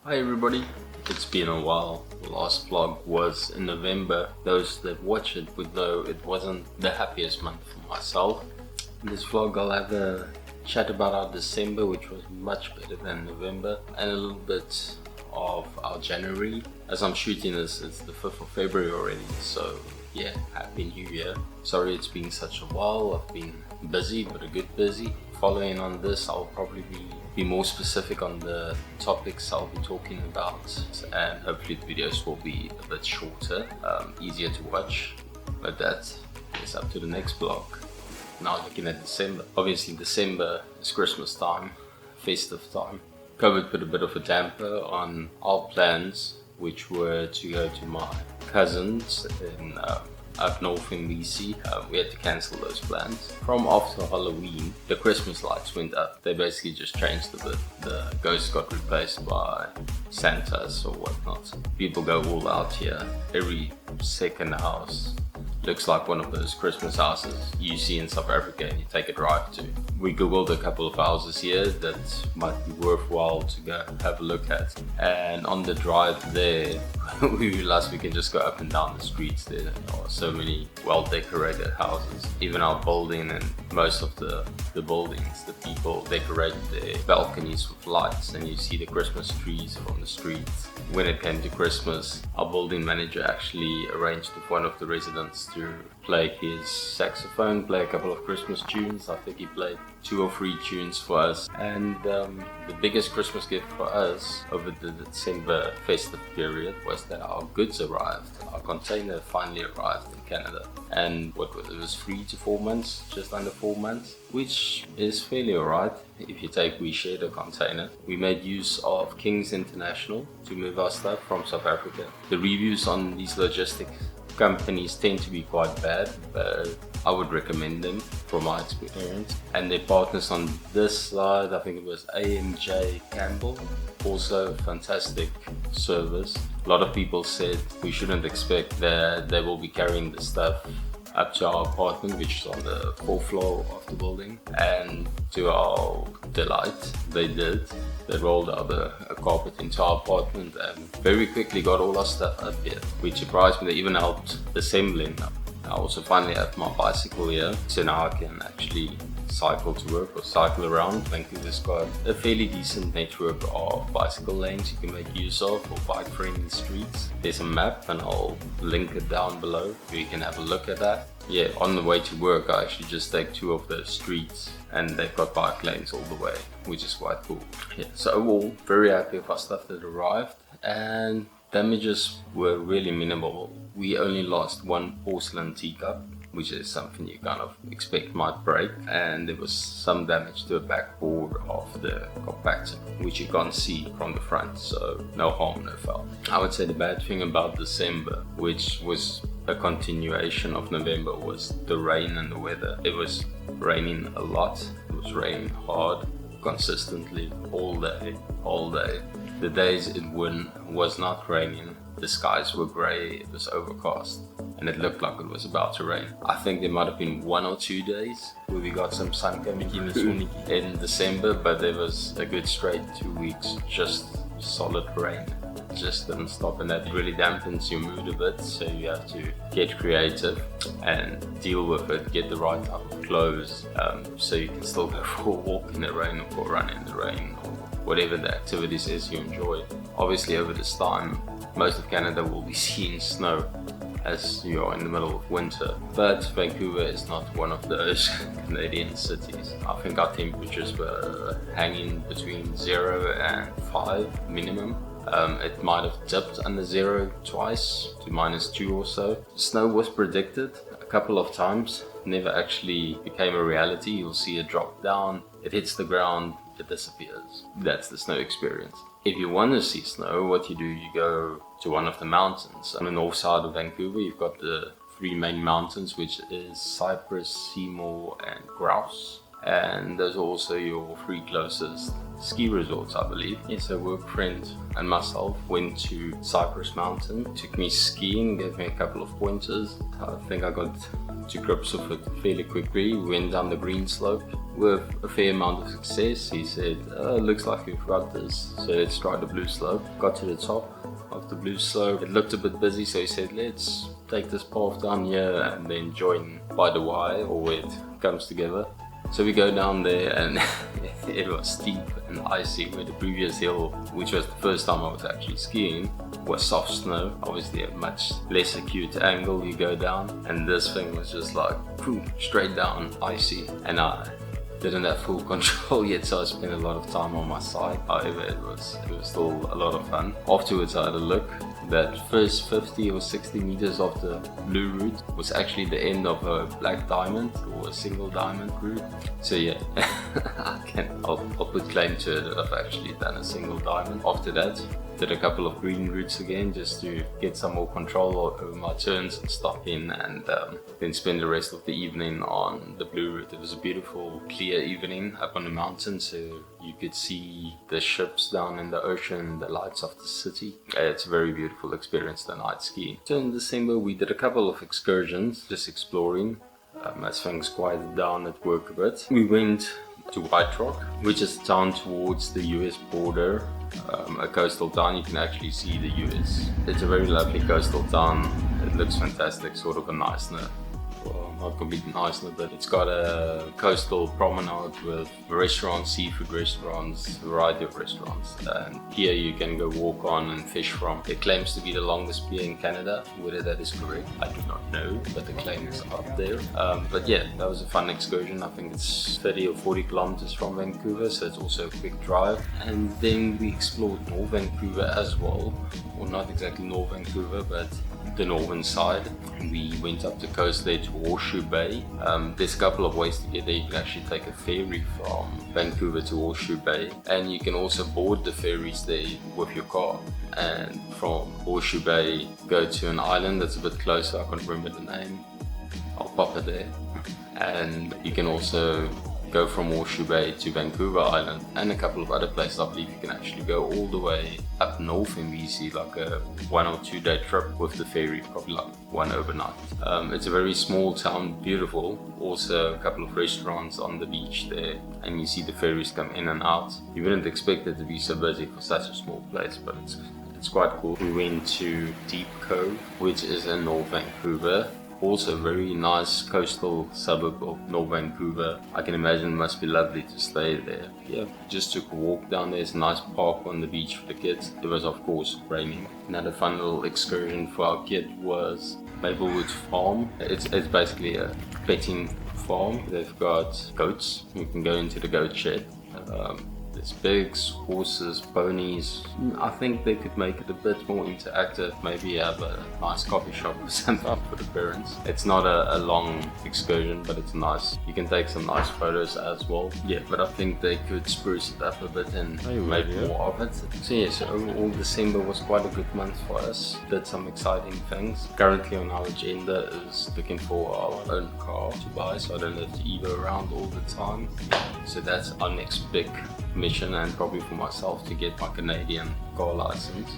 Hi everybody, it's been a while. The last vlog was in November. Those that watch it would know it wasn't the happiest month for myself. In this vlog I'll have a chat about our December, which was much better than November, and a little bit of our January. As I'm shooting this, it's the 5th of February already, so yeah, Happy New Year. Sorry it's been such a while. I've been busy, but a good busy. Following on this, I'll probably be more specific on the topics I'll be talking about, and hopefully the videos will be a bit shorter, easier to watch. But that is up to the next vlog. Now looking at December. Obviously December is Christmas time, festive time. COVID put a bit of a damper on our plans, which were to go to my cousins in up north in BC. We had to cancel those plans. From after Halloween, the Christmas lights went up. They basically just changed a bit. The ghosts got replaced by Santas or whatnot. People go all out here. Every second house looks like one of those Christmas houses you see in South Africa and you take a drive to. We googled a couple of houses here that might be worthwhile to go have a look at, and on the drive there we realized we can just go up and down the streets. There are so many well decorated houses. Even our building and most of the buildings, the people decorated their balconies with lights, and you see the Christmas trees from the streets. When it came to Christmas, our building manager actually arranged with one of the residents to play his saxophone, play a couple of Christmas tunes. I think he played 2 or 3 tunes for us. And the biggest Christmas gift for us over the December festive period was that our goods arrived. Our container finally arrived in Canada. And what was it? It was 3 to 4 months, just under 4 months, which is fairly alright if you take we shared a container. We made use of King's International to move our stuff from South Africa. The reviews on these logistics companies tend to be quite bad, but I would recommend them from my experience. And their partners on this side, I think it was AMJ Campbell, also fantastic service. A lot of people said we shouldn't expect that they will be carrying the stuff up to our apartment, which is on the 4th floor of the building, and to our delight they did. They rolled out a carpet into our apartment and very quickly got all our stuff up here, which surprised me. They even helped assembling. I also finally have my bicycle here, so now I can actually cycle to work or cycle around. Vancouver's got a fairly decent network of bicycle lanes you can make use of, or bike-friendly streets. There's a map and I'll link it down below so you can have a look at that. Yeah, on the way to work I actually just take 2 of those streets and they've got bike lanes all the way, which is quite cool. Yeah, so overall very happy with our stuff that arrived, and damages were really minimal. We only lost 1 porcelain teacup, which is something you kind of expect might break, and there was some damage to the backboard of the compactor, which you can't see from the front, so no harm, no foul. I would say the bad thing about December, which was a continuation of November, was the rain and the weather. It was raining a lot. It was raining hard, consistently, all day. The days it was not raining, the skies were grey, it was overcast, and it looked like it was about to rain. I think there might have been 1 or 2 days where we got some sun coming through in December, but there was a good straight 2 weeks just solid rain. It just didn't stop, and that really dampens your mood a bit, so you have to get creative and deal with it, get the right type of clothes, so you can still go for a walk in the rain or for a run in the rain, or whatever the activities is you enjoy. Obviously over this time most of Canada will be seeing snow as you are in the middle of winter, but Vancouver is not one of those Canadian cities. I think our temperatures were hanging between 0 and 5 minimum. It might have dipped under 0 twice to -2 or so. Snow was predicted a couple of times, never actually became a reality. You'll see it drop down, it hits the ground, it disappears. That's the snow experience. If you want to see snow, what you do, you go to one of the mountains. On the north side of Vancouver, you've got the 3 main mountains, which is Cypress, Seymour and Grouse. And those are also your 3 closest ski resorts, I believe. Yes, a work friend and myself went to Cypress Mountain, took me skiing, gave me a couple of pointers. I think I got to grips with it fairly quickly. We went down the green slope with a fair amount of success. He said, looks like we've got this, so let's try the blue slope. Got to the top of the blue slope. It looked a bit busy, so he said, let's take this path down here and then join by the Y, or where it comes together. So we go down there and it was steep and icy, where the previous hill, which was the first time I was actually skiing, was soft snow. Obviously a much less acute angle you go down, and this thing was just like boom, straight down, icy, and I didn't have full control yet, so I spent a lot of time on my side. However, it was still a lot of fun. Afterwards I had a look. That first 50 or 60 meters of the blue route was actually the end of a black diamond or a single diamond route. So yeah, I'll put claim to it that I've actually done a single diamond. After that, did a couple of green routes again just to get some more control over my turns and stop in, and then spend the rest of the evening on the blue route. It was a beautiful clear evening up on the mountain, so you could see the ships down in the ocean, the lights of the city. It's a very beautiful experience, the night ski. So in December we did a couple of excursions, just exploring as things quieted down at work a bit. We went to White Rock, which is a town towards the US border, a coastal town. You can actually see the US. It's a very lovely coastal town. It looks fantastic, sort of a nicer, well, not completely nicer, but it's got a coastal promenade with restaurants, seafood restaurants, a variety of restaurants, and here you can go walk on and fish from. It claims to be the longest pier in Canada. Whether that is correct, I do not know, but the claim is up there. But yeah, that was a fun excursion. I think it's 30 or 40 kilometers from Vancouver, so it's also a quick drive. And then we explored North Vancouver as well, or not exactly North Vancouver, but the northern side. We went up the coast there to Horseshoe Bay. There's a couple of ways to get there. You can actually take a ferry from Vancouver to Horseshoe Bay, and you can also board the ferries there with your car, and from Horseshoe Bay go to an island that's a bit closer. I can't remember the name, I'll pop it there. And you can also go from Horseshoe Bay to Vancouver Island and a couple of other places. I believe you can actually go all the way up north in BC, like a 1 or 2 day trip with the ferry, probably like one overnight. It's a very small town, beautiful. Also a couple of restaurants on the beach there, and you see the ferries come in and out. You wouldn't expect it to be so busy for such a small place, but it's quite cool. We went to Deep Cove, which is in North Vancouver. Also a very nice coastal suburb of North Vancouver. I can imagine it must be lovely to stay there. Yeah, just took a walk down there. It's a nice park on the beach for the kids. It was of course raining. Another fun little excursion for our kid was Maplewood Farm. It's basically a petting farm. They've got goats. You can go into the goat shed. There's pigs, horses, ponies. I think they could make it a bit more interactive, maybe have a nice coffee shop or something for the parents. It's not a long excursion, but it's nice. You can take some nice photos as well. Yeah, but I think they could spruce it up a bit and make more of it. So yeah, so overall December was quite a good month for us. Did some exciting things. Currently on our agenda is looking for our own car to buy, so I don't have to Evo around all the time. So that's our next big mission, and probably for myself to get my Canadian car license.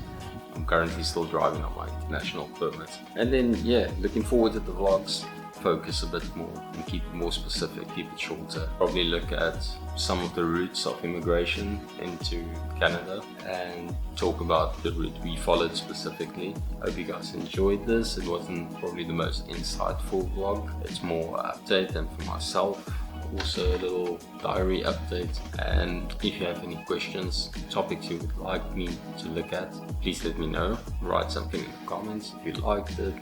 I'm currently still driving on my international permit. And then yeah, looking forward to the vlogs. Focus a bit more and keep it more specific, keep it shorter. Probably look at some of the routes of immigration into Canada and talk about the route we followed specifically. Hope you guys enjoyed this. It wasn't probably the most insightful vlog. It's more update and for myself. Also a little diary update, and if you have any questions, topics you would like me to look at, please let me know. Write something in the comments. If you liked it,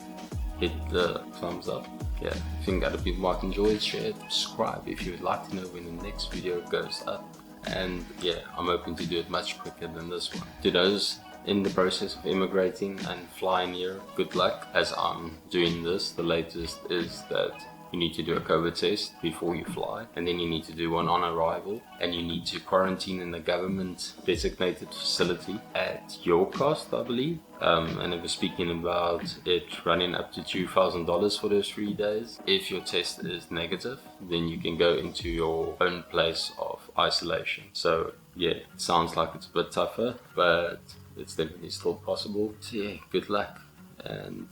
hit the thumbs up. Yeah, if you think other people might enjoy it, share it, subscribe if you would like to know when the next video goes up. And yeah, I'm hoping to do it much quicker than this one. To those in the process of immigrating and flying here, good luck. As I'm doing this, the latest is that you need to do a COVID test before you fly, and then you need to do one on arrival, and you need to quarantine in a government designated facility at your cost, I believe. And I was speaking about it running up to $2,000 for those 3 days. If your test is negative, then you can go into your own place of isolation. So yeah, it sounds like it's a bit tougher, but it's definitely still possible. So yeah, good luck and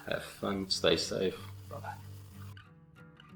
have fun, stay safe. Bye bye.